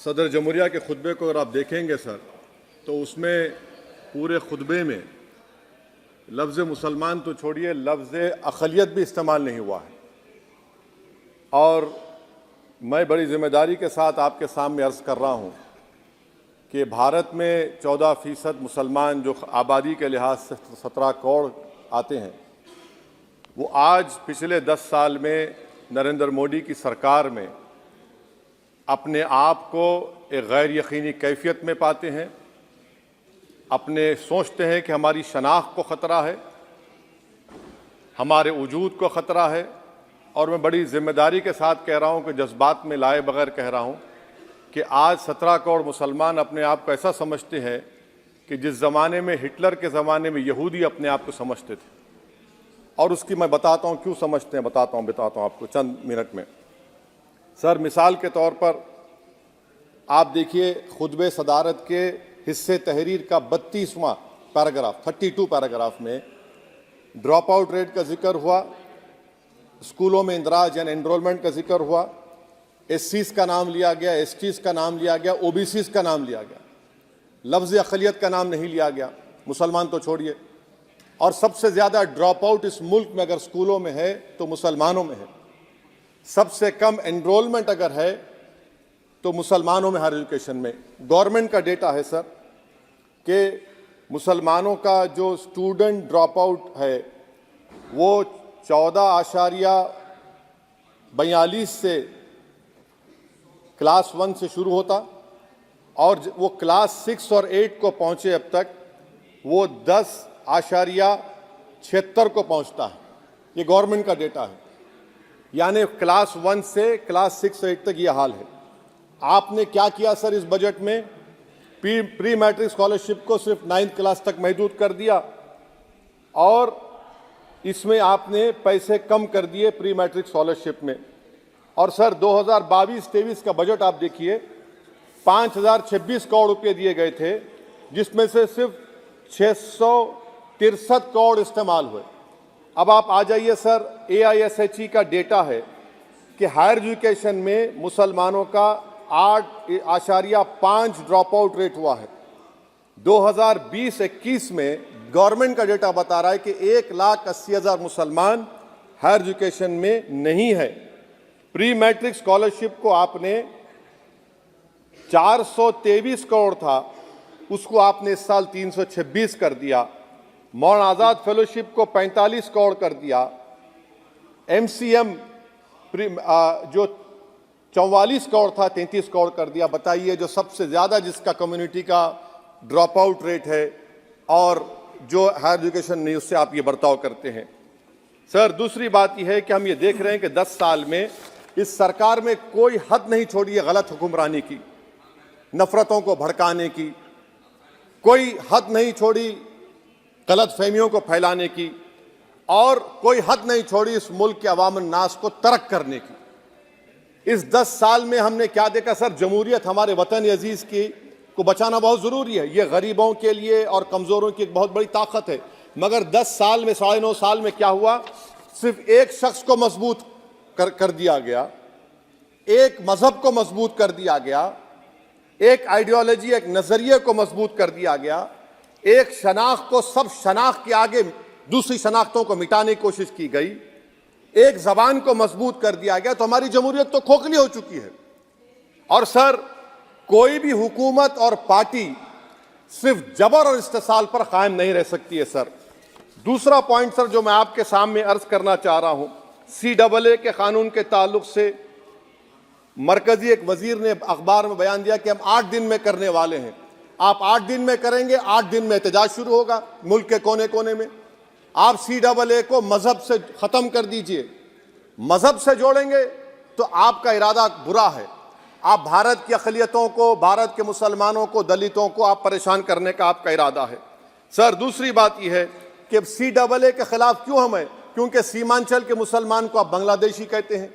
सदर जमहूरिया के खुतबे को अगर आप देखेंगे सर, तो उसमें पूरे खुतबे में लफ्ज़ मुसलमान तो छोड़िए, लफ्ज़ अक़लियत भी इस्तेमाल नहीं हुआ है। और मैं बड़ी ज़िम्मेदारी के साथ आपके सामने अर्ज़ कर रहा हूँ कि भारत में 14% मुसलमान जो आबादी के लिहाज से 17 करोड़ आते हैं, वो आज पिछले 10 साल में नरेंद्र मोदी की सरकार में अपने आप को एक गैर यकीनी कैफियत में पाते हैं। अपने सोचते हैं कि हमारी शनाख्त को ख़तरा है, हमारे वजूद को ख़तरा है। और मैं बड़ी ज़िम्मेदारी के साथ कह रहा हूँ कि जज्बात में लाए बगैर कह रहा हूँ कि आज 17 करोड़ मुसलमान अपने आप को ऐसा समझते हैं कि जिस ज़माने में हिटलर के ज़माने में यहूदी अपने आप को समझते थे। और उसकी मैं बताता हूँ क्यों समझते हैं, बताता हूँ आपको चंद मिनट में। सर, मिसाल के तौर पर आप देखिए खुतबे सदारत के हिस्से तहरीर का 32वां पैराग्राफ 32 पैराग्राफ में ड्रॉप आउट रेट का जिक्र हुआ, स्कूलों में इंदराज यानी एनरोलमेंट का जिक्र हुआ, एससीज का नाम लिया गया, एसटीज का नाम लिया गया, ओबीसीज का नाम लिया गया, लफ्ज़ अक़लियत का नाम नहीं लिया गया, मुसलमान तो छोड़िए। और सबसे ज़्यादा ड्रॉप आउट इस मुल्क में अगर स्कूलों में है तो मुसलमानों में है। सबसे कम एनरोलमेंट अगर है तो मुसलमानों में हायर एजुकेशन में। गवर्नमेंट का डेटा है सर कि मुसलमानों का जो स्टूडेंट ड्रॉप आउट है वो 14.42 से क्लास 1 से शुरू होता और वो क्लास 6 और 8 को पहुंचे अब तक वो 10.76 को पहुंचता है। ये गवर्नमेंट का डेटा है, यानी क्लास 1 से क्लास 6 8 तक ये हाल है। आपने क्या किया सर इस बजट में? प्री मैट्रिक स्कॉलरशिप को सिर्फ 9th क्लास तक महदूद कर दिया और इसमें आपने पैसे कम कर दिए प्री मैट्रिक स्कॉलरशिप में। और सर 2022-23 का बजट आप देखिए, 5026 करोड़ रुपए दिए गए थे, जिसमें से सिर्फ 663 करोड़ इस्तेमाल हुए। अब आप आ जाइए सर, AISHE का डेटा है कि हायर एजुकेशन में मुसलमानों का 8.5 ड्रॉप आउट रेट हुआ है। 2020-21 में गवर्नमेंट का डेटा बता रहा है कि 1,80,000 मुसलमान हायर एजुकेशन में नहीं है। प्री मैट्रिक स्कॉलरशिप को आपने 423 करोड़ था, उसको आपने इस साल 326 कर दिया। मौलाना आज़ाद फेलोशिप को 45 करोड़ कर दिया। MCM जो 44 करोड़ था 33 करोड़ कर दिया। बताइए, जो सबसे ज़्यादा जिसका कम्युनिटी का ड्रॉप आउट रेट है और जो हायर एजुकेशन नहीं, उससे आप ये बर्ताव करते हैं। सर, दूसरी बात यह है कि हम ये देख रहे हैं कि 10 साल में इस सरकार में कोई हद नहीं छोड़ी है गलत हुक्मरानी की, नफरतों को भड़काने की, कोई हद नहीं छोड़ी गलत फहमियों को फैलाने की, और कोई हद नहीं छोड़ी इस मुल्क के अवाम नास को तर्क करने की। इस 10 साल में हमने क्या देखा सर? जमहूरियत हमारे वतन अजीज की को बचाना बहुत ज़रूरी है। ये गरीबों के लिए और कमज़ोरों की एक बहुत बड़ी ताकत है। मगर 10 साल में 9.5 साल में क्या हुआ? सिर्फ एक शख्स को मजबूत कर दिया गया, एक मजहब को मजबूत कर दिया गया, एक आइडियोलॉजी, एक नज़रिए को मजबूत कर दिया गया, एक शनाख्त को सब शनाख्त के आगे दूसरी शनाख्तों को मिटाने की कोशिश की गई, एक ज़बान को मजबूत कर दिया गया। तो हमारी जमहूरियत तो खोखली हो चुकी है। और सर, कोई भी हुकूमत और पार्टी सिर्फ जबर और इस्तेसाल पर कायम नहीं रह सकती है सर। दूसरा पॉइंट सर जो मैं आपके सामने अर्ज करना चाह रहा हूं, CAA के कानून के ताल्लुक से मरकजी एक वजीर ने अखबार में बयान दिया कि हम 8 दिन में करने वाले हैं। आप 8 दिन में करेंगे, 8 दिन में एहतजाज शुरू होगा मुल्क के कोने कोने में। आप CAA को मजहब से ख़त्म कर दीजिए, मजहब से जोड़ेंगे तो आपका इरादा बुरा है। आप भारत की अक़लियतों को, भारत के मुसलमानों को, दलितों को आप परेशान करने का आपका इरादा है। सर, दूसरी बात यह है कि CAA के खिलाफ क्यों हम हैं? क्योंकि सीमांचल के मुसलमान को आप बांग्लादेशी कहते हैं।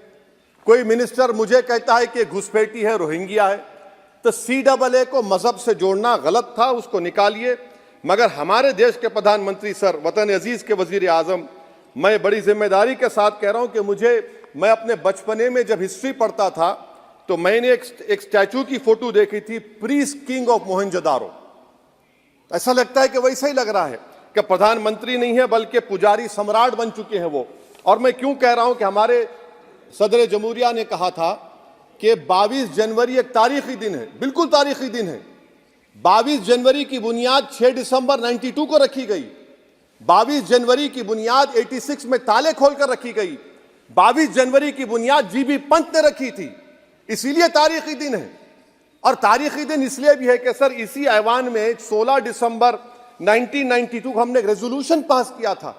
कोई मिनिस्टर मुझे कहता है कि घुसपैठी है, रोहिंग्या है। तो CAA को मजहब से जोड़ना गलत था, उसको निकालिए। मगर हमारे देश के प्रधानमंत्री सर, वतन अजीज के वजीर आजम, मैं बड़ी जिम्मेदारी के साथ कह रहा हूं कि मैं अपने बचपने में जब हिस्ट्री पढ़ता था तो मैंने एक स्टैचू की फोटो देखी थी, प्रीस्ट किंग ऑफ मोहनजोदारो। ऐसा लगता है कि वैसा ही लग रहा है कि प्रधानमंत्री नहीं है बल्कि पुजारी सम्राट बन चुके हैं वो। और मैं क्यों कह रहा हूं कि हमारे सदर जमहूरिया ने कहा था कि 22 जनवरी एक तारीखी दिन है, बिल्कुल तारीखी दिन है। 22 जनवरी की बुनियाद 6 दिसंबर 92 को रखी गई। 22 जनवरी की बुनियाद 86 में ताले खोलकर रखी गई। 22 जनवरी की बुनियाद जीबी पंत ने रखी थी, इसीलिए तारीखी दिन है। और तारीखी दिन इसलिए भी है कि सर इसी ऐवान में 16 दिसंबर 1992 को हमने एक रेजोल्यूशन पास किया था।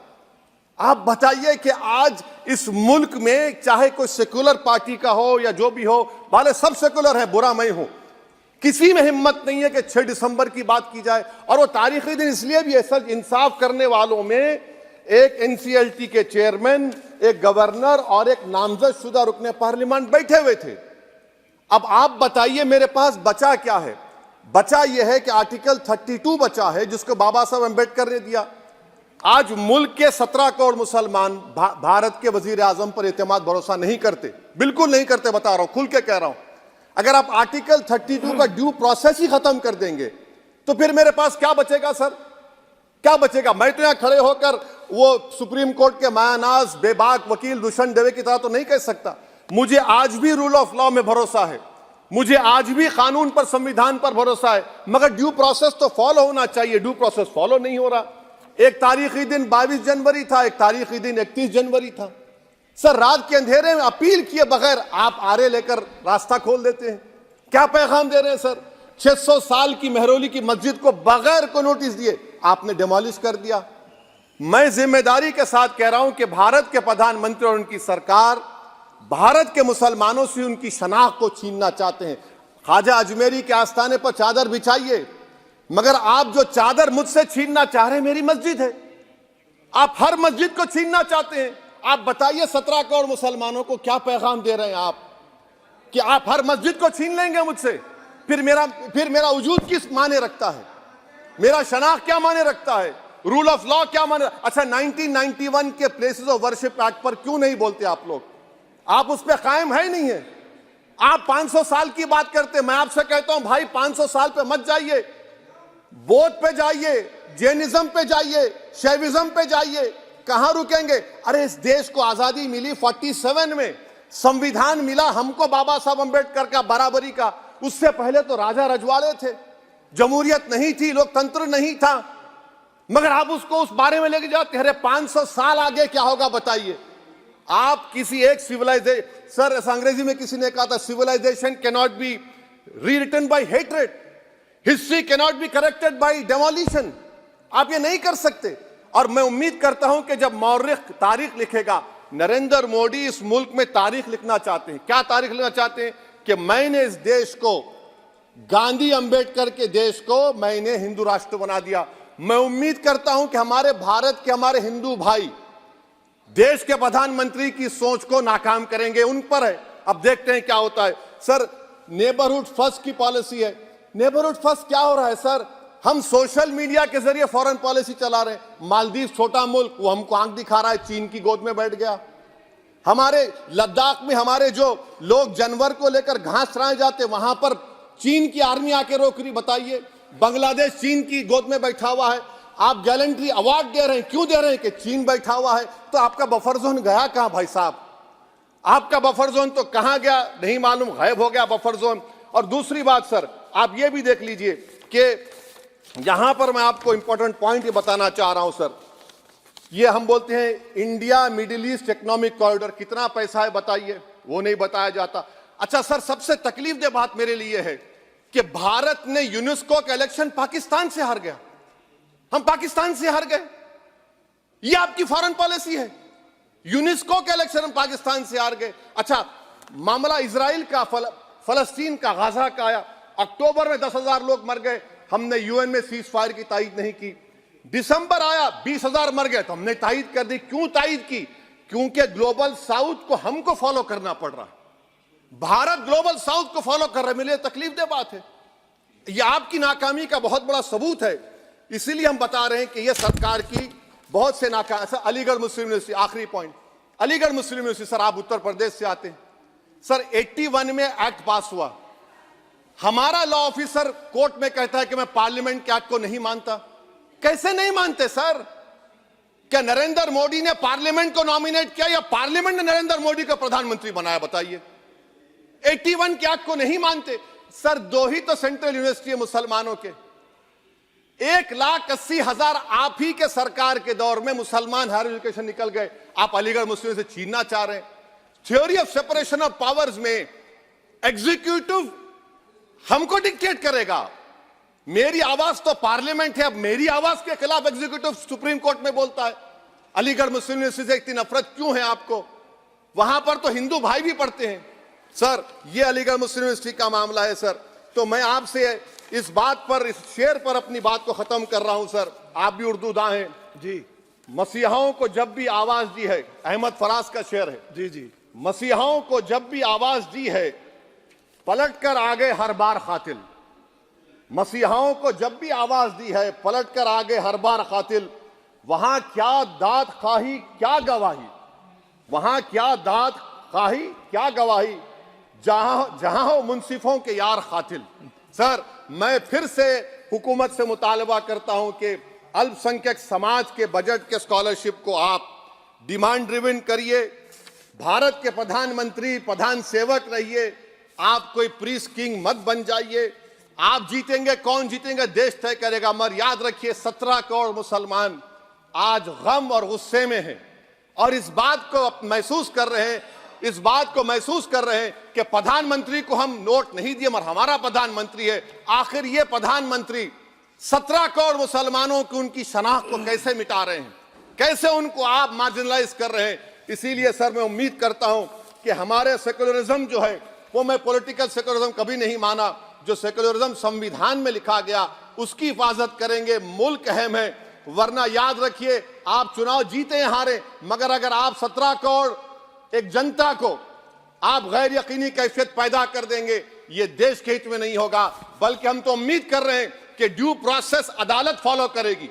आप बताइए कि आज इस मुल्क में चाहे कोई सेकुलर पार्टी का हो या जो भी हो, वाले सब सेकुलर है, बुरा मैं हूं, किसी में हिम्मत नहीं है कि 6 दिसंबर की बात की जाए। और वो तारीखी दिन इसलिए भी है सर, इंसाफ करने वालों में एक एनसीएलटी के चेयरमैन, एक गवर्नर और एक नामजद शुदा रुकने पार्लियामेंट बैठे हुए थे। अब आप बताइए मेरे पास बचा क्या है? बचा यह है कि आर्टिकल 32 बचा है जिसको बाबा साहब अम्बेडकर ने दिया। आज मुल्क के 17 करोड़ मुसलमान भारत के वजीर आजम पर एतमाद भरोसा नहीं करते, बिल्कुल नहीं करते, बता रहा हूं, खुल के कह रहा हूं। अगर आप आर्टिकल 32 का ड्यू प्रोसेस ही खत्म कर देंगे तो फिर मेरे पास क्या बचेगा सर? क्या बचेगा? मैं तो यहां खड़े होकर वो सुप्रीम कोर्ट के मायानाज बेबाक वकील दुष्यंत दवे की तरह तो नहीं कह सकता। मुझे आज भी रूल ऑफ लॉ में भरोसा है, मुझे आज भी कानून पर, संविधान पर भरोसा है, मगर ड्यू प्रोसेस तो फॉलो होना चाहिए। ड्यू प्रोसेस फॉलो नहीं हो रहा। एक तारीखी दिन 22 जनवरी था, एक तारीखी दिन 31 जनवरी था। सर रात के अंधेरे में अपील किए बगैर आप आरे लेकर रास्ता खोल देते हैं। क्या पैगाम दे रहे हैं सर? 600 साल की मेहरौली की मस्जिद को बगैर को नोटिस दिए आपने डिमोलिश कर दिया। मैं जिम्मेदारी के साथ कह रहा हूं कि भारत के प्रधानमंत्री और उनकी सरकार भारत के मुसलमानों से उनकी शनाख्त को छीनना चाहते हैं। ख्वाजा अजमेरी के आस्थाने पर चादर बिछाइए, मगर आप जो चादर मुझसे छीनना चाह रहे हैं, मेरी मस्जिद है, आप हर मस्जिद को छीनना चाहते हैं। आप बताइए 17 करोड़ मुसलमानों को क्या पैगाम दे रहे हैं आप कि आप हर मस्जिद को छीन लेंगे मुझसे? फिर मेरा वजूद किस माने रखता है? मेरा शनाख्त क्या माने रखता है? रूल ऑफ लॉ क्या माने? अच्छा, 1991 के प्लेसेस ऑफ वर्शिप एक्ट पर क्यों नहीं बोलते आप लोग? आप उस पर कायम है नहीं है। आप 500 साल की बात करते, मैं आपसे कहता हूं भाई 500 साल पे मत जाइए, बौद्ध पे जाइए, जैनिज्म पे जाइए, शैविज्म पे जाइए, कहां रुकेंगे? अरे इस देश को आजादी मिली 47 में, संविधान मिला हमको बाबा साहब अम्बेडकर का बराबरी का। उससे पहले तो राजा रजवाड़े थे, जमहूरियत नहीं थी, लोकतंत्र नहीं था, मगर आप उसको उस बारे में लेके जाते। अरे 500 साल आगे क्या होगा बताइए? आप किसी एक सिविलाइजेशन, सर अंग्रेजी में किसी ने कहा था, civilisation can not be rewritten by hatred, history can not be corrected by demolition. आप ये नहीं कर सकते। और मैं उम्मीद करता हूं कि जब मौर्रिख तारीख लिखेगा, नरेंद्र मोदी इस मुल्क में तारीख लिखना चाहते हैं। क्या तारीख लिखना चाहते हैं? कि मैंने इस देश को, गांधी अंबेडकर के देश को मैंने हिंदू राष्ट्र बना दिया। मैं उम्मीद करता हूं कि हमारे भारत के हमारे हिंदू भाई देश के प्रधानमंत्री की सोच को नाकाम करेंगे, उन पर है। अब देखते हैं क्या होता है। सर नेबरहुड फर्स्ट की पॉलिसी है। नेबरहुड फर्स्ट क्या हो रहा है सर? हम सोशल मीडिया के जरिए फॉरेन पॉलिसी चला रहे हैं। मालदीव छोटा मुल्क, वो हमको आंख दिखा रहा है, चीन की गोद में बैठ गया। हमारे लद्दाख में हमारे जो लोग जानवर को लेकर घास चराए जाते, वहां पर चीन की आर्मी आके रोक रही। बताइए, बांग्लादेश चीन की गोद में बैठा हुआ है। आप गैलेंट्री अवार्ड दे रहे हैं, क्यों दे रहे हैं? कि चीन बैठा हुआ है। तो आपका बफर जोन गया कहां भाई साहब? आपका बफर जोन तो कहां गया नहीं मालूम, गायब हो गया बफर जोन। और दूसरी बात सर, आप ये भी देख लीजिए कि यहां पर मैं आपको इंपॉर्टेंट पॉइंट ये बताना चाह रहा हूं सर। ये हम बोलते हैं India middle east economic corridor, कितना पैसा है बताइए? वो नहीं बताया जाता। अच्छा सर, सबसे तकलीफ दे बात मेरे लिए है कि भारत ने यूनेस्को का इलेक्शन पाकिस्तान से हार गया। हम पाकिस्तान से हार गए, ये आपकी फॉरेन पॉलिसी है। यूनेस्को के इलेक्शन हम पाकिस्तान से हार गए। अच्छा, मामला इजराइल का, फलस्तीन का, गाजा का आया। अक्टूबर में 10,000 लोग मर गए, हमने यूएन में सीज फायर की तायीद नहीं की। दिसंबर आया, 20,000 मर गए, तो हमने तायीद कर दी। क्यों तायीद की? क्योंकि ग्लोबल साउथ को हमको फॉलो करना पड़ रहा है। भारत ग्लोबल साउथ को फॉलो कर रहा है। मेरे लिए तकलीफ दे बात है। यह आपकी नाकामी का बहुत बड़ा सबूत है। इसीलिए हम बता रहे हैं कि यह सरकार की बहुत से नाकाम। अलीगढ़ मुस्लिम यूनिवर्सिटी, आखिरी पॉइंट, अलीगढ़ मुस्लिम यूनिवर्सिटी, सर आप उत्तर प्रदेश से आते हैं, सर 81 में एक्ट पास हुआ, हमारा लॉ ऑफिसर कोर्ट में कहता है कि मैं पार्लियामेंट के एक्ट को नहीं मानता। कैसे नहीं मानते सर? क्या नरेंद्र मोदी ने पार्लियामेंट को नॉमिनेट किया या पार्लियामेंट ने नरेंद्र मोदी को प्रधानमंत्री बनाया? बताइए। 81 के एक्ट को नहीं मानते सर। दो ही तो सेंट्रल यूनिवर्सिटी है मुसलमानों के, 1,80,000 आप ही के सरकार के दौर में मुसलमान हायर एजुकेशन निकल गए। आप अलीगढ़ मुस्लिम से छीनना चाह रहे हैं। Theory of separation of powers में एग्जीक्यूटिव हमको डिक्टेट करेगा। मेरी आवाज तो पार्लियामेंट है, अब मेरी आवाज के खिलाफ एग्जीक्यूटिव सुप्रीम कोर्ट में बोलता है। अलीगढ़ मुस्लिम यूनिवर्सिटी से इतनी नफरत क्यों है आपको? वहां पर तो हिंदू भाई भी पढ़ते हैं। सर ये अलीगढ़ मुस्लिम यूनिवर्सिटी का मामला है सर। तो मैं आपसे इस बात पर, इस शेर पर अपनी बात को खत्म कर रहा हूं सर। आप भी उर्दू दां हैं जी। मसीहाओं को जब भी आवाज दी है, अहमद फराज का शेर है जी जी। मसीहाओं को जब भी आवाज दी है पलट कर आ गए हर बार कातिल। मसीहाओं को जब भी आवाज दी है पलट कर आ गए हर बार कातिल। वहां क्या दाद खाही क्या गवाही, वहां क्या दाद खाही क्या गवाही, जहां हो मुंसिफों के यार कातिल। सर मैं फिर से हुकूमत से मुतालबा करता हूं कि अल्पसंख्यक समाज के बजट के स्कॉलरशिप को आप डिमांड ड्रिवन करिए। भारत के प्रधानमंत्री प्रधान सेवक रहिए। आप कोई प्रीस किंग मत बन जाइए। आप जीतेंगे, कौन जीतेंगे देश तय करेगा। मगर याद रखिए 17 करोड़ मुसलमान आज गम और गुस्से में हैं और इस बात को महसूस कर रहे हैं, इस बात को महसूस कर रहे हैं कि प्रधानमंत्री को हम नोट नहीं दिए मगर हमारा प्रधानमंत्री है। आखिर ये प्रधानमंत्री 17 करोड़ मुसलमानों की उनकी शनाख्त को कैसे मिटा रहे हैं, कैसे उनको आप मार्जिनलाइज कर रहे हैं। इसीलिए सर मैं उम्मीद करता हूं कि हमारे सेकुलरिज्म जो है वो, मैं पॉलिटिकल सेकुलरिज्म कभी नहीं माना, जो सेकुलरिज्म संविधान में लिखा गया उसकी हिफाजत करेंगे। मुल्क अहम है, वरना याद रखिए आप चुनाव जीते या हारे, मगर अगर आप 17 करोड़ एक जनता को आप गैर यकीनी कैफियत पैदा कर देंगे, ये देश के हित में नहीं होगा। बल्कि हम तो उम्मीद कर रहे हैं कि ड्यू प्रोसेस अदालत फॉलो करेगी।